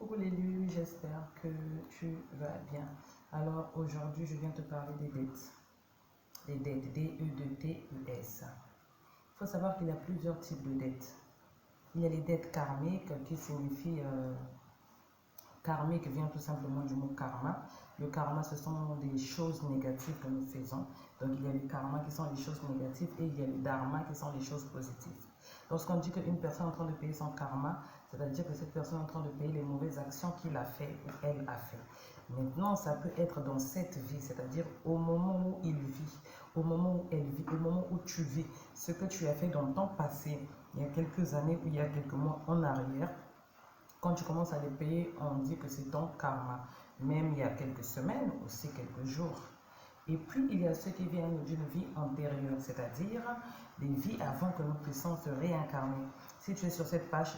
Coucou l'élu, j'espère que tu vas bien. Alors aujourd'hui, je viens te parler des dettes. Les dettes, D-E-D-T-E-S. Il faut savoir qu'il y a plusieurs types de dettes. Il y a les dettes karmiques qui signifient... karmique vient tout simplement du mot karma. Le karma, ce sont des choses négatives que nous faisons. Donc il y a les karmas qui sont les choses négatives et il y a les dharma qui sont les choses positives. Lorsqu'on dit qu'une personne est en train de payer son karma, c'est-à-dire que cette personne est en train de payer les mauvaises actions qu'il a fait ou elle a fait. Maintenant, ça peut être dans cette vie, c'est-à-dire au moment où il vit, au moment où elle vit, au moment où tu vis, ce que tu as fait dans ton passé, il y a quelques années ou il y a quelques mois en arrière. Quand tu commences à les payer, on dit que c'est ton karma. Même il y a quelques semaines, aussi quelques jours. Et puis, il y a ceux qui viennent d'une vie antérieure, c'est-à-dire des vies avant que nous puissions se réincarner. Si tu es sur cette page,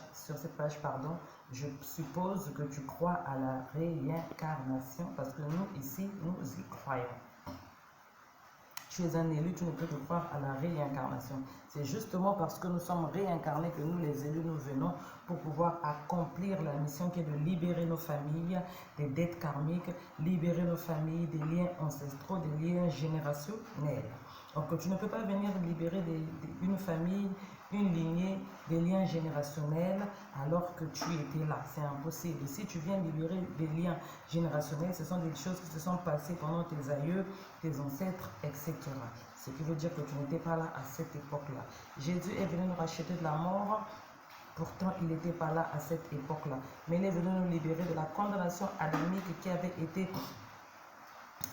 je suppose que tu crois à la réincarnation parce que nous, ici, nous y croyons. Tu es un élu, tu ne peux que croire à la réincarnation. C'est justement parce que nous sommes réincarnés que nous, les élus, nous venons pour pouvoir accomplir la mission qui est de libérer nos familles des dettes karmiques, libérer nos familles des liens ancestraux, des liens générationnels. Donc, tu ne peux pas venir libérer une famille, une lignée, des liens générationnels alors que tu étais là. C'est impossible. Si tu viens libérer des liens générationnels, ce sont des choses qui se sont passées pendant tes aïeux, tes ancêtres, etc. Ce qui veut dire que tu n'étais pas là à cette époque-là. Jésus est venu nous racheter de la mort. Pourtant, il n'était pas là à cette époque-là. Mais il est venu nous libérer de la condamnation adamique qui avait été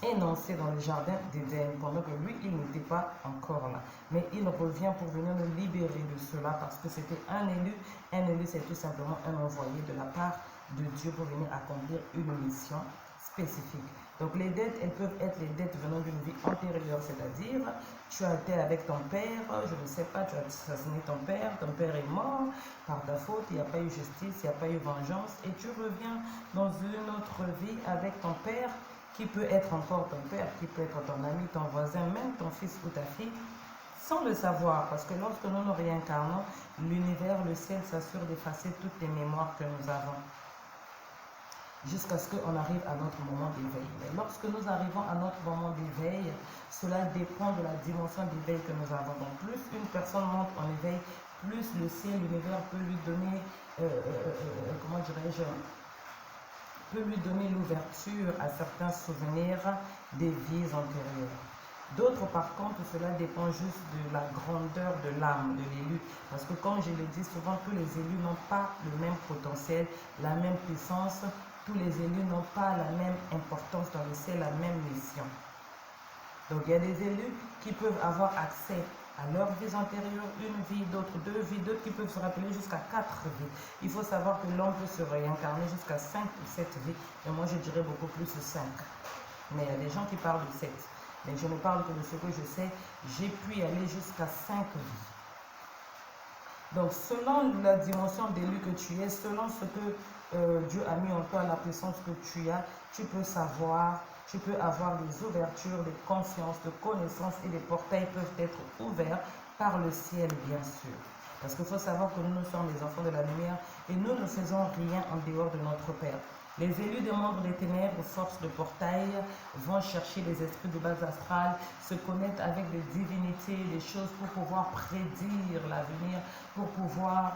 énoncé dans le jardin d'Éden, pendant que lui, il n'était pas encore là. Mais il revient pour venir nous libérer de cela parce que c'était un élu. Un élu, c'est tout simplement un envoyé de la part de Dieu pour venir accomplir une mission spécifique. Donc les dettes, elles peuvent être les dettes venant d'une vie antérieure, c'est-à-dire tu as été avec ton père, je ne sais pas, tu as assassiné ton père est mort par ta faute, il n'y a pas eu justice, il n'y a pas eu vengeance, et tu reviens dans une autre vie avec ton père, qui peut être encore ton père, qui peut être ton ami, ton voisin, même ton fils ou ta fille, sans le savoir, parce que lorsque nous nous réincarnons, l'univers, le ciel s'assure d'effacer toutes les mémoires que nous avons, jusqu'à ce qu'on arrive à notre moment d'éveil. Mais lorsque nous arrivons à notre moment d'éveil, cela dépend de la dimension d'éveil que nous avons. Donc plus une personne monte en éveil, plus le ciel, l'univers peut lui donner, comment dirais-je, peut lui donner l'ouverture à certains souvenirs des vies antérieures. D'autres, par contre, cela dépend juste de la grandeur de l'âme de l'élu. Parce que, comme je le dis souvent, tous les élus n'ont pas le même potentiel, la même puissance. Tous les élus n'ont pas la même importance dans le ciel, la même mission. Donc, il y a des élus qui peuvent avoir accès à leurs vies antérieures, une vie, d'autres deux vies, d'autres qui peuvent se rappeler jusqu'à 4 vies. Il faut savoir que l'homme peut se réincarner jusqu'à 5 ou 7 vies, et moi je dirais beaucoup plus de 5. Mais il y a des gens qui parlent de 7. Mais je ne parle que de ce que je sais, j'ai pu y aller jusqu'à 5 vies. Donc selon la dimension d'élu que tu es, selon ce que Dieu a mis en toi, la puissance que tu as, tu peux savoir, tu peux avoir des ouvertures, des consciences, de connaissances, et les portails peuvent être ouverts par le ciel, bien sûr. Parce qu'il faut savoir que nous sommes les enfants de la lumière et nous ne faisons rien en dehors de notre Père. Les élus des membres des ténèbres, force de portail, vont chercher les esprits de base astrale, se connectent avec des divinités, des choses pour pouvoir prédire l'avenir, pour pouvoir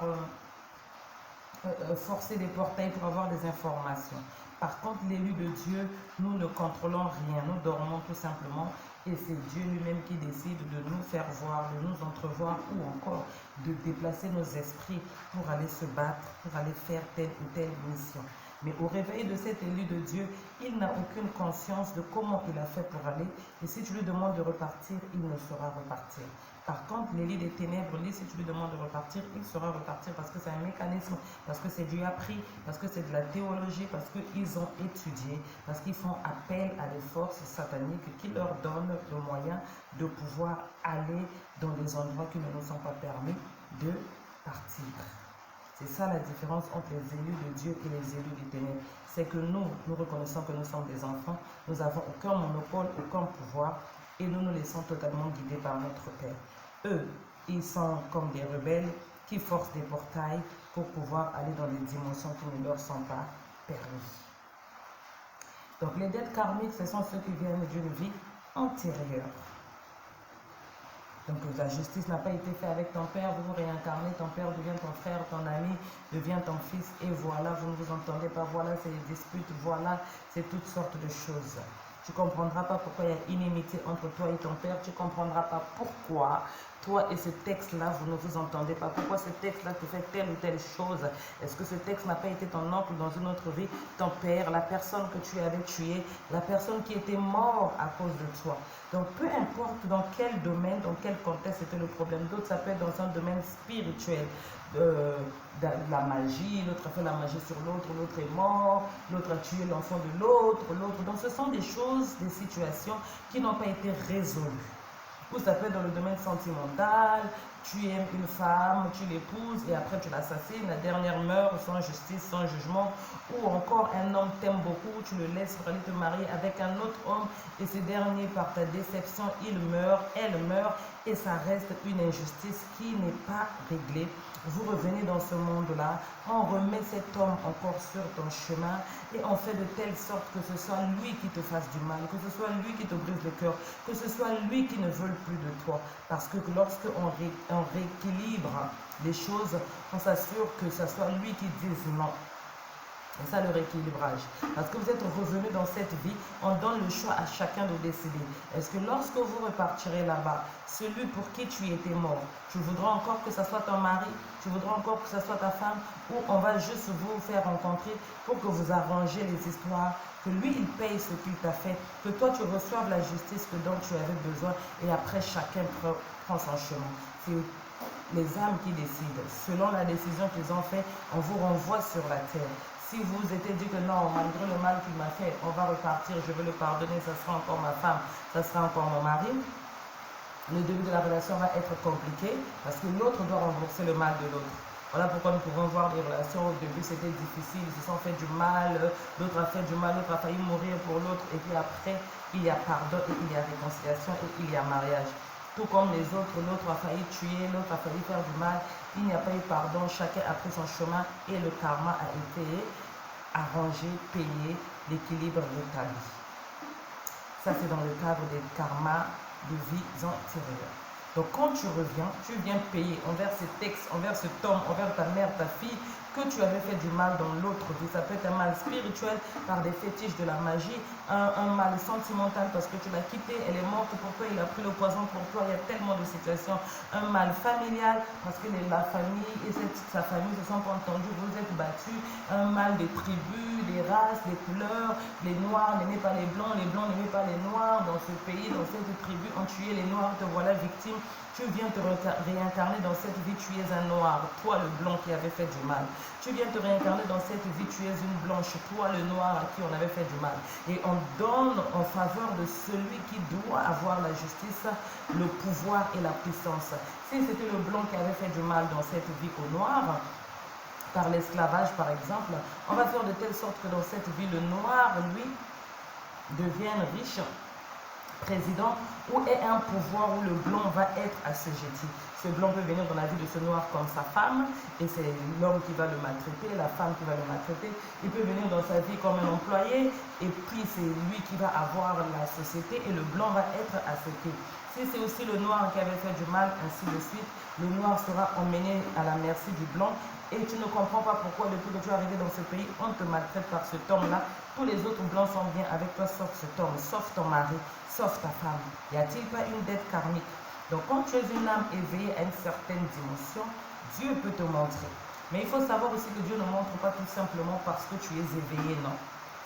forcer des portails pour avoir des informations. Par contre, l'élu de Dieu, nous ne contrôlons rien, nous dormons tout simplement et c'est Dieu lui-même qui décide de nous faire voir, de nous entrevoir ou encore de déplacer nos esprits pour aller se battre, pour aller faire telle ou telle mission. Mais au réveil de cet élu de Dieu, il n'a aucune conscience de comment il a fait pour aller. Et si tu lui demandes de repartir, il ne saura repartir. Par contre, l'élu des ténèbres, lui, si tu lui demandes de repartir, il saura repartir parce que c'est un mécanisme, parce que c'est Dieu appris, parce que c'est de la théologie, parce qu'ils ont étudié, parce qu'ils font appel à des forces sataniques qui leur donnent le moyen de pouvoir aller dans des endroits qui ne nous sont pas permis de partir. C'est ça la différence entre les élus de Dieu et les élus des ténèbres. C'est que nous reconnaissons que nous sommes des enfants, nous n'avons aucun monopole, aucun pouvoir, et nous nous laissons totalement guider par notre Père. Eux, ils sont comme des rebelles qui forcent des portails pour pouvoir aller dans des dimensions qui ne leur sont pas permis. Donc les dettes karmiques, ce sont ceux qui viennent d'une vie antérieure. Donc la justice n'a pas été faite avec ton père, vous vous réincarnez, ton père devient ton frère, ton ami devient ton fils, et voilà, vous ne vous entendez pas, voilà, c'est des disputes, voilà, c'est toutes sortes de choses. Tu ne comprendras pas pourquoi il y a inimitié entre toi et ton père, tu ne comprendras pas pourquoi toi et ce texte-là, vous ne vous entendez pas. Pourquoi ce texte-là te fait telle ou telle chose? Est-ce que ce texte n'a pas été ton oncle dans une autre vie, ton père, la personne que tu avais tuée, la personne qui était morte à cause de toi? Donc, peu importe dans quel domaine, dans quel contexte était le problème. D'autres, ça peut être dans un domaine spirituel, de la magie, l'autre a fait la magie sur l'autre, l'autre est mort, l'autre a tué l'enfant de l'autre, Donc, ce sont des choses, des situations qui n'ont pas été résolues. Ou ça peut être dans le domaine sentimental, tu aimes une femme, tu l'épouses et après tu l'assassines, la dernière meurt sans justice, sans jugement. Ou encore un homme t'aime beaucoup, tu le laisses pour aller te marier avec un autre homme et ce dernier, par ta déception, il meurt, elle meurt et ça reste une injustice qui n'est pas réglée. Vous revenez dans ce monde-là, on remet cet homme encore sur ton chemin et on fait de telle sorte que ce soit lui qui te fasse du mal, que ce soit lui qui te brise le cœur, que ce soit lui qui ne veuille plus de toi. Parce que lorsque on rééquilibre les choses, on s'assure que ce soit lui qui dise non. C'est ça le rééquilibrage. Parce que vous êtes revenu dans cette vie, on donne le choix à chacun de décider. Est-ce que lorsque vous repartirez là-bas, celui pour qui tu étais mort, tu voudras encore que ce soit ton mari, tu voudras encore que ce soit ta femme, ou on va juste vous faire rencontrer pour que vous arrangez les histoires, que lui il paye ce qu'il t'a fait, que toi tu reçoives la justice dont tu avais besoin, et après chacun prend son chemin. C'est les âmes qui décident. Selon la décision qu'ils ont faite, on vous renvoie sur la terre. Si vous étiez dit que non, malgré le mal qu'il m'a fait, on va repartir, je vais le pardonner, ça sera encore ma femme, ça sera encore mon mari, le début de la relation va être compliqué parce que l'autre doit rembourser le mal de l'autre. Voilà pourquoi nous pouvons voir des relations, au début c'était difficile, ils se sont fait du mal, l'autre a fait du mal, l'autre a failli mourir pour l'autre, et puis après, il y a pardon et il y a réconciliation et il y a mariage. Tout comme les autres, l'autre a failli tuer, l'autre a failli faire du mal, il n'y a pas eu pardon, chacun a pris son chemin et le karma a été arrangé, payé, l'équilibre rétabli. Ça c'est dans le cadre des karmas de vies antérieures. Donc quand tu reviens, tu viens payer envers ces textes, envers cet homme, envers ta mère, ta fille, que tu avais fait du mal dans l'autre vie. Ça peut être un mal spirituel par des fétiches de la magie, un mal sentimental parce que tu l'as quitté, elle est morte pour toi, il a pris le poison pour toi, il y a tellement de situations. Un mal familial parce que la famille et sa famille se sont pas entendus, vous êtes battus. Un mal des tribus, des races, des couleurs, les noirs n'aimaient pas les blancs n'aimaient pas les noirs. Dans ce pays, dans cette tribu, on tuait les noirs, te voilà victime. Tu viens te réincarner dans cette vie, tu es un noir, toi le blanc qui avait fait du mal. Tu viens te réincarner dans cette vie, tu es une blanche, toi le noir à qui on avait fait du mal. Et on donne en faveur de celui qui doit avoir la justice, le pouvoir et la puissance. Si c'était le blanc qui avait fait du mal dans cette vie au noir, par l'esclavage par exemple, on va faire de telle sorte que dans cette vie, le noir, lui, devienne riche, président, ou est un pouvoir où le blanc va être assujetti. Ce blanc peut venir dans la vie de ce noir comme sa femme, et c'est l'homme qui va le maltraiter, la femme qui va le maltraiter. Il peut venir dans sa vie comme un employé, et puis c'est lui qui va avoir la société, et le blanc va être accepté. Si c'est aussi le noir qui avait fait du mal, ainsi de suite, le noir sera emmené à la merci du blanc, et tu ne comprends pas pourquoi depuis que tu es arrivé dans ce pays, on te maltraite par cet homme-là. Tous les autres blancs sont bien avec toi, sauf cet homme, sauf ton mari, sauf ta femme. Y a-t-il pas une dette karmique? Donc quand tu es une âme éveillée à une certaine dimension, Dieu peut te montrer. Mais il faut savoir aussi que Dieu ne montre pas tout simplement parce que tu es éveillé, non.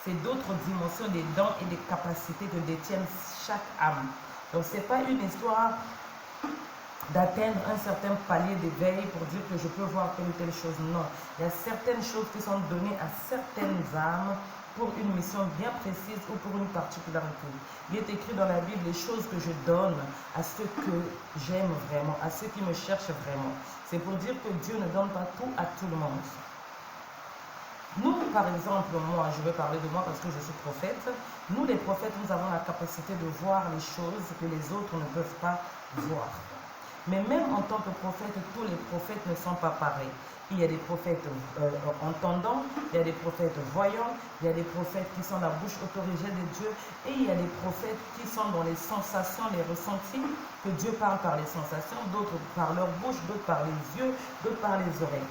C'est d'autres dimensions, des dons et des capacités que détiennent chaque âme. Donc ce n'est pas une histoire d'atteindre un certain palier d'éveil pour dire que je peux voir telle ou telle chose. Non, il y a certaines choses qui sont données à certaines âmes pour une mission bien précise ou pour une particularité. Il est écrit dans la Bible les choses que je donne à ceux que j'aime vraiment, à ceux qui me cherchent vraiment. C'est pour dire que Dieu ne donne pas tout à tout le monde. Nous, par exemple, moi, je vais parler de moi parce que je suis prophète. Nous, les prophètes, nous avons la capacité de voir les choses que les autres ne peuvent pas voir. Mais même en tant que prophète, tous les prophètes ne sont pas pareils. Il y a des prophètes entendants, il y a des prophètes voyants, il y a des prophètes qui sont la bouche autorisée de Dieu, et il y a des prophètes qui sont dans les sensations, les ressentis, que Dieu parle par les sensations, d'autres par leur bouche, d'autres par les yeux, d'autres par les oreilles.